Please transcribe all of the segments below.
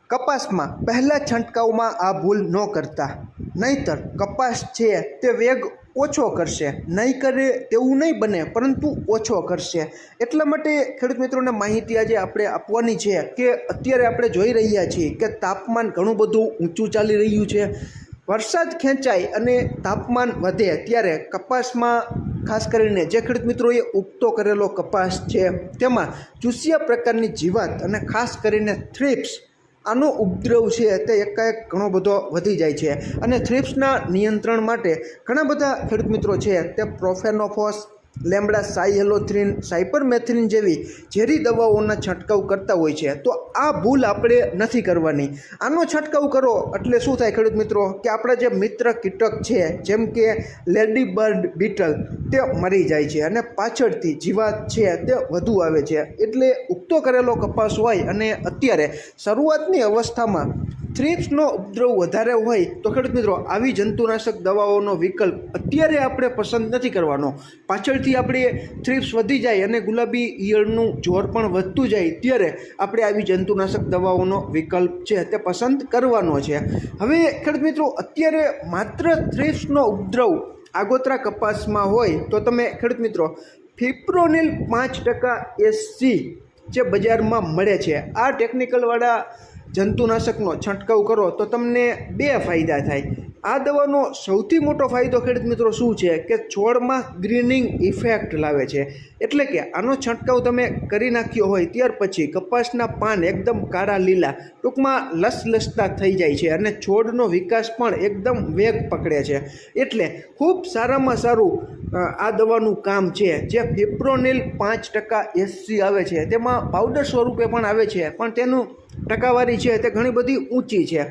કપાસમાં પહેલા છંટકાવમાં આ ભૂલ ન કરતા, નહીંતર કપાસ છે તે વેગ ઓછો કરશે, નહીં કરે તેવું નહીં બને પરંતુ ઓછો કરશે। એટલા માટે ખેડૂત મિત્રોને માહિતી આજે આપણે આપવાની છે કે અત્યારે આપણે જોઈ રહ્યા છીએ કે તાપમાન ઘણું બધું ઊંચું ચાલી રહ્યું છે। વરસાદ ખેંચાય અને તાપમાન વધે ત્યારે કપાસમાં ખાસ કરીને જે ખેડૂત મિત્રોએ ઉગતો કરેલો કપાસ છે તેમાં ચૂસિયા પ્રકારની જીવાત અને ખાસ કરીને થ્રિપ્સ આનો ઉપદ્રવ છે તે એકાએક ઘણો બધો વધી જાય છે અને થ્રિપ્સના નિયંત્રણ માટે ઘણા બધા ખેડૂત મિત્રો છે તે પ્રોફેનોફોસ, લેમ્બડા સાયહેલોથ્રીન, સાયપરમેથ્રિન જેવી ઝેરી દવાઓના છંટકાવ કરતા હોય છે। તો આ ભૂલ આપણે નથી કરવાની। આનો છંટકાવ કરો એટલે શું થાય ખેડૂત મિત્રો કે આપણા જે મિત્ર કીટક છે જેમ કે લેડી બર્ડ બીટલ તે મરી જાય છે અને પાછળથી જીવાત છે તે વધુ આવે છે। એટલે ઉગતો કરેલો કપાસ હોય અને અત્યારે શરૂઆતની અવસ્થામાં થ્રિપ્સનો ઉપદ્રવ વધારે હોય તો ખેડૂત મિત્રો આવી જંતુનાશક દવાઓનો વિકલ્પ અત્યારે આપણે પસંદ નથી કરવાનો। પાછળથી આપણે થ્રિપ્સ વધી જાય અને ગુલાબી ઈયળનું જોર પણ વધતું જાય ત્યારે આપણે આવી જંતુનાશક દવાઓનો વિકલ્પ છે તે પસંદ કરવાનો છે। હવે ખેડૂત મિત્રો અત્યારે માત્ર થ્રિપ્સનો ઉપદ્રવ આગોતરા કપાસમાં હોય તો તમે ખેડૂત મિત્રો ફિપ્રોનિલ 5% SC જે બજારમાં મળે છે આ ટેકનિકલવાળા જંતુનાશકનો છંટકાવ કરો તો તમને 2 ફાયદા થાય। આ દવાનો સૌથી મોટો ફાયદો ખેડૂત મિત્રો શું છે કે છોડમાં ગ્રીનિંગ ઇફેક્ટ લાવે છે। એટલે કે આનો છંટકાવ તમે કરી નાખ્યો હોય ત્યાર પછી કપાસના પાન એકદમ કાળા લીલા ટૂંકમાં લસલસતા થઈ જાય છે અને છોડનો વિકાસ પણ એકદમ વેગ પકડે છે। એટલે ખૂબ સારામાં સારું આ દવાનું કામ છે જે ફિપ્રોનિલ 5% SC આવે છે તેમાં પાવડર સ્વરૂપે પણ આવે છે પણ તેનું ટકાવારી છે તે ઘણી બધી ઊંચી છે।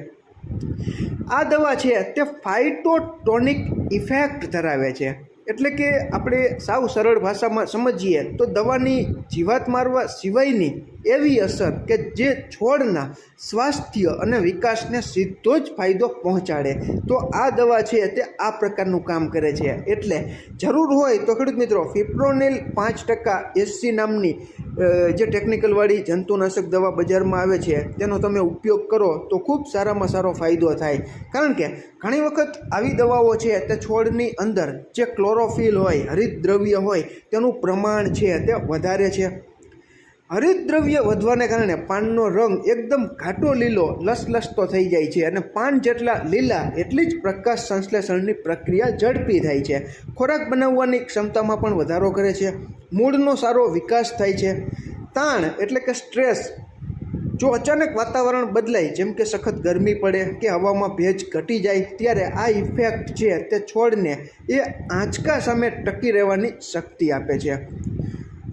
આ દવા છે તે ફાઇટોટોનિક ઇફેક્ટ ધરાવે છે। એટલે કે આપણે સાવ સરળ ભાષામાં સમજીએ તો દવાની જીવાત મારવા સિવાયની એવી અસર કે જે છોડના સ્વાસ્થ્ય અને વિકાસને સીધો જ ફાયદો પહોંચાડે। તો આ દવા છે તે આ પ્રકારનું કામ કરે છે। એટલે જરૂર હોય તો ખેડૂત મિત્રો ફિપ્રોનિલ 5% SC નામની જે ટેકનિકલવાળી જંતુનાશક દવા બજારમાં આવે છે તેનો તમે ઉપયોગ કરો તો ખૂબ સારામાં સારો ફાયદો થાય। કારણ કે ઘણી વખત આવી દવાઓ છે તે છોડની અંદર જે ક્લોરોફિલ હોય, હરિતદ્રવ્ય હોય તેનું પ્રમાણ છે તે વધારે છે। હરિતદ્રવ્ય વધવાને કારણે પાનનો રંગ એકદમ ઘાટો લીલો લસલસતો થઈ જાય છે અને પાન જેટલા લીલા એટલી જ પ્રકાશ સંશ્લેષણની પ્રક્રિયા ઝડપી થાય છે। ખોરાક બનાવવાની ક્ષમતામાં પણ વધારો કરે છે। મૂળનો સારો વિકાસ થાય છે। તાણ એટલે કે સ્ટ્રેસ જો અચાનક વાતાવરણ બદલાય જેમ કે સખત ગરમી પડે કે હવામાં ભેજ ઘટી જાય ત્યારે આ ઇફેક્ટ છે તે છોડને એ આંચકા સામે ટકી રહેવાની શક્તિ આપે છે।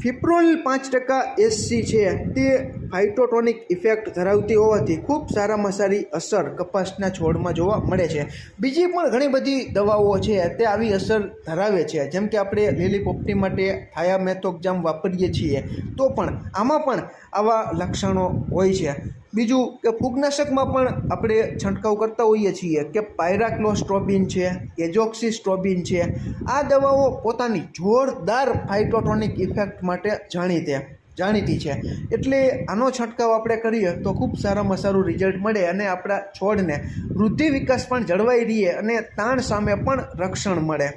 ફિપ્રોનિલ 5% SC છે તે ફાઇટોટોનિક ઇફેક્ટ ધરાવતી હોવાથી ખૂબ સારામાં સારી અસર કપાસના છોડમાં જોવા મળે છે। બીજી પણ ઘણી બધી દવાઓ છે તે આવી અસર ધરાવે છે જેમ કે આપણે લીલી પોપટી માટે થાયામેથોક્ઝામ વાપરીએ છીએ તો પણ આમાં પણ આવા લક્ષણો હોય છે। બીજું કે ફૂગનાશકમાં પણ આપણે છંટકાવ કરતા હોઈએ છીએ કે પાયરાક્લોસ્ટ્રોબિન છે, એઝોક્સિસ્ટ્રોબિન છે। આ દવાઓ પોતાની જોરદાર ફાઇટોટોનિક ઇફેક્ટ માટે જાણીતી છે। એટલે આનો છંટકાવ આપણે કરીએ તો ખૂબ સારામાં સારું રિઝલ્ટ મળે અને આપણા છોડને વૃદ્ધિ વિકાસ પણ જળવાઈ રહે અને તાણ સામે પણ રક્ષણ મળે।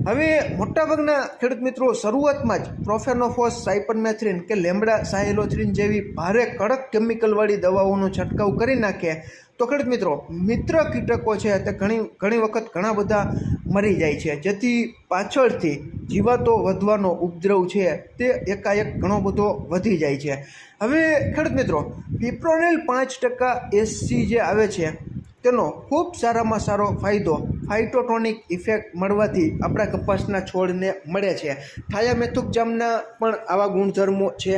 હવે મોટાભાગના ખેડૂત મિત્રો શરૂઆતમાં જ પ્રોફેનોફોસ, સાયપરમેથ્રિન કે લેમ્બડા સાયહેલોથ્રીન જેવી ભારે કડક કેમિકલવાળી દવાઓનો છંટકાવ કરી નાખે તો ખેડૂત મિત્રો મિત્ર કીટકો છે તે ઘણી વખત ઘણા બધા મરી જાય છે જેથી પાછળથી જીવાતો વધવાનો ઉપદ્રવ છે તે એકાએક ઘણો બધો વધી જાય છે। હવે ખેડૂત મિત્રો ફિપ્રોનિલ 5% SC જે આવે છે તેનો ખૂબ સારામાં સારો ફાયદો ફાઇટોટોનિક ઇફેક્ટ મળવાથી આપણા કપાસના છોડને મળે છે। થાયામેથોક્ઝામના પણ આવા ગુણધર્મો છે।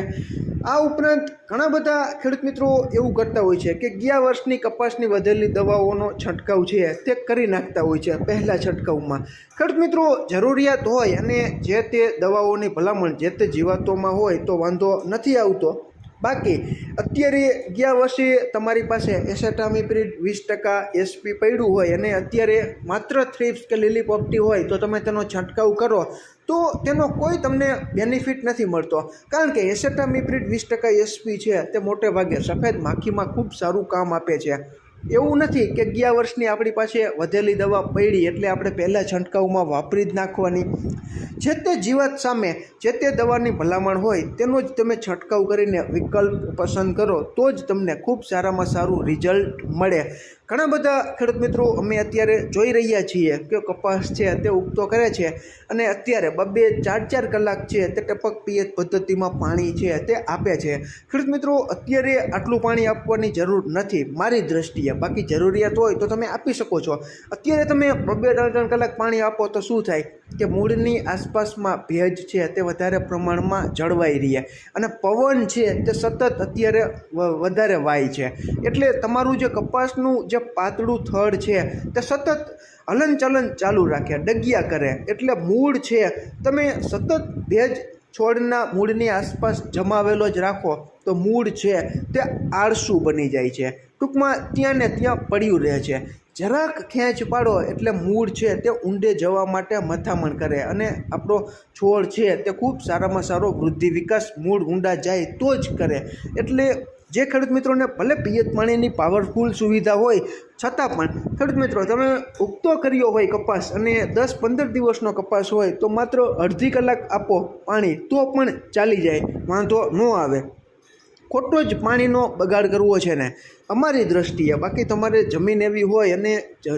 આ ઉપરાંત ઘણા બધા ખેડૂત મિત્રો એવું કરતા હોય છે કે ગયા વર્ષની કપાસની વધેલી દવાઓનો છંટકાવ છે તે કરી નાખતા હોય છે પહેલાં છંટકાવમાં। ખેડૂત મિત્રો જરૂરિયાત હોય અને જે તે દવાઓની ભલામણ જે તે જીવાતોમાં હોય તો વાંધો નથી આવતો બાકી અત્યારે ગયા વર્ષે તમારી પાસે એસેટામિપ્રિડ 20% SP પડ્યું હોય અને અત્યારે માત્ર થ્રિપ્સ કે લીલી પોપટી હોય તો તમે તેનો છંટકાવ કરો તો તેનો કોઈ તમને બેનિફિટ નથી મળતો, કારણ કે એસેટામિપ્રિડ 20% SP છે તે મોટે ભાગે સફેદ માખીમાં ખૂબ સારું કામ આપે છે. એવું નથી કે ગયા વર્ષની આપણી પાસે વધેલી દવા પડી એટલે આપણે પહેલાં છંટકાવમાં વાપરી જ નાખવાની. જે તે જીવાત સામે જે તે દવાની ભલામણ હોય તેનો જ તમે છંટકાવ કરીને વિકલ્પ પસંદ કરો તો જ તમને ખૂબ સારામાં સારું રિઝલ્ટ મળે. ઘણા બધા ખેડૂત મિત્રો અમે અત્યારે જોઈ રહ્યા છીએ કે કપાસ છે તે ઉગતો કરે છે અને અત્યારે 2-4 કલાક છે તે ટપક પિયત પદ્ધતિમાં પાણી છે તે આપે છે. ખેડૂત મિત્રો અત્યારે આટલું પાણી આપવાની જરૂર નથી મારી દૃષ્ટિએ, બાકી જરૂરિયાત હોય તો તમે આપી શકો છો. અત્યારે તમે 2-3 કલાક પાણી આપો તો શું થાય કે મૂળની આસપાસમાં ભેજ છે તે વધારે પ્રમાણમાં જળવાઈ રહે અને પવન છે તે સતત અત્યારે વધારે વાય છે, એટલે તમારું જે કપાસનું જે પાતળું થડ છે તે સતત હલનચલન ચાલુ રાખે, ડગિયા કરે, એટલે મૂળ છે તમે સતત ભેજ છોડના મૂળની આસપાસ જમાવેલો જ રાખો તો મૂળ છે તે આળસું બની જાય છે, ટૂંકમાં ત્યાં ને ત્યાં પડ્યું રહે છે. જરાક ખેંચ પાડો એટલે મૂળ છે તે ઊંડે જવા માટે મથામણ કરે અને આપણો છોડ છે તે ખૂબ સારામાં સારો વૃદ્ધિ વિકાસ મૂળ ઊંડા જાય તો જ કરે. એટલે જે ખેડૂત મિત્રોને ભલે પિયત પાણીની પાવરફુલ સુવિધા હોય છતાં પણ ખેડૂત મિત્રો તમે ઉગતો કર્યો હોય કપાસ અને 10-15 દિવસનો કપાસ હોય તો માત્ર અડધી કલાક આપો પાણી તો પણ ચાલી જાય, વાંધો ન આવે. ખોટો જ પાણીનો બગાડ કરવો છે ને અમારી દૃષ્ટિએ. બાકી તમારે જમીન એવી હોય અને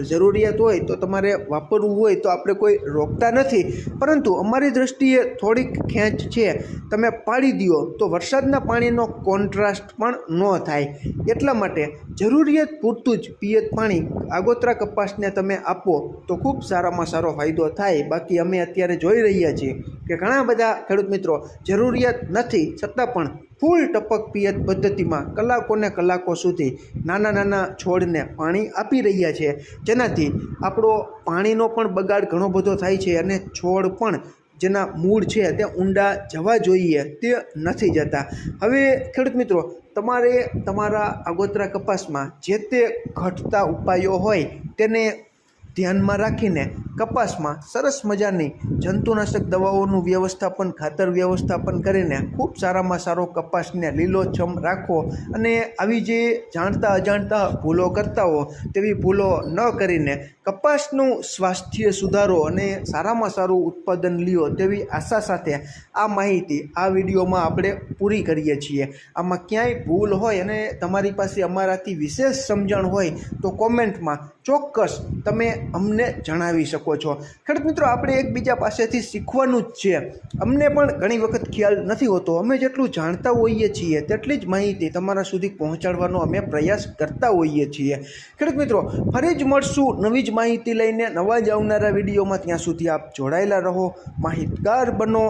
જરૂરિયાત હોય તો તમારે વાપરવું હોય તો આપણે કોઈ રોકતા નથી, પરંતુ અમારી દૃષ્ટિએ થોડીક ખેંચ છે તમે પાડી દો તો વરસાદના પાણીનો કોન્ટ્રાસ્ટ પણ ન થાય. એટલા માટે જરૂરિયાત પૂરતું જ પિયત પાણી આગોતરા કપાસને તમે આપો તો ખૂબ સારામાં સારો ફાયદો થાય. બાકી અમે અત્યારે જોઈ રહ્યા છીએ કે ઘણા બધા ખેડૂત મિત્રો જરૂરિયાત નથી છતાં પણ ફૂલ ટપક પિયત પદ્ધતિમાં કલાકોને કલાકો સુધી નાના છોડને પાણી આપી રહ્યા છે, જેનાથી આપણો પાણીનો પણ બગાડ ઘણો બધો થાય છે અને છોડ પણ જેના મૂળ છે તે ઊંડા જવા જોઈએ તે નથી જતા. હવે ખેડૂત મિત્રો તમારે તમારા આગોતરા કપાસમાં જે તે ઘટતા ઉપાયો હોય તેને ધ્યાનમાં રાખીને કપાસમાં સરસ મજાની જંતુનાશક દવાઓનું વ્યવસ્થાપન, ખાતર વ્યવસ્થાપન કરીને ખૂબ સારામાં સારો કપાસને લીલોછમ રાખો અને આવી જે જાણતા અજાણતા ભૂલો કરતા હો તેવી ભૂલો ન કરીને કપાસનું સ્વાસ્થ્ય સુધારો અને સારામાં સારું ઉત્પાદન લ્યો તેવી આશા સાથે આ માહિતી આ વિડીયોમાં આપણે પૂરી કરીએ છીએ. આમાં ક્યાંય ભૂલ હોય અને તમારી પાસે અમારાથી વિશેષ સમજણ હોય તો કોમેન્ટમાં ચોક્કસ તમે અમને જણાવી શકો છો. ખેડૂત મિત્રો આપણે એકબીજા પાસેથી શીખવાનું જ છે. અમને પણ ઘણી વખત ખ્યાલ નથી હોતો, અમે જેટલું જાણતા હોઈએ છીએ તેટલી જ માહિતી તમારા સુધી પહોંચાડવાનો અમે પ્રયાસ કરતા હોઈએ છીએ. ખેડૂત મિત્રો ફરી જ મળશું નવી જ માહિતી લઈને નવા જ આવનારા વિડીયોમાં. ત્યાં સુધી આપ જોડાયેલા રહો, માહિતગાર બનો.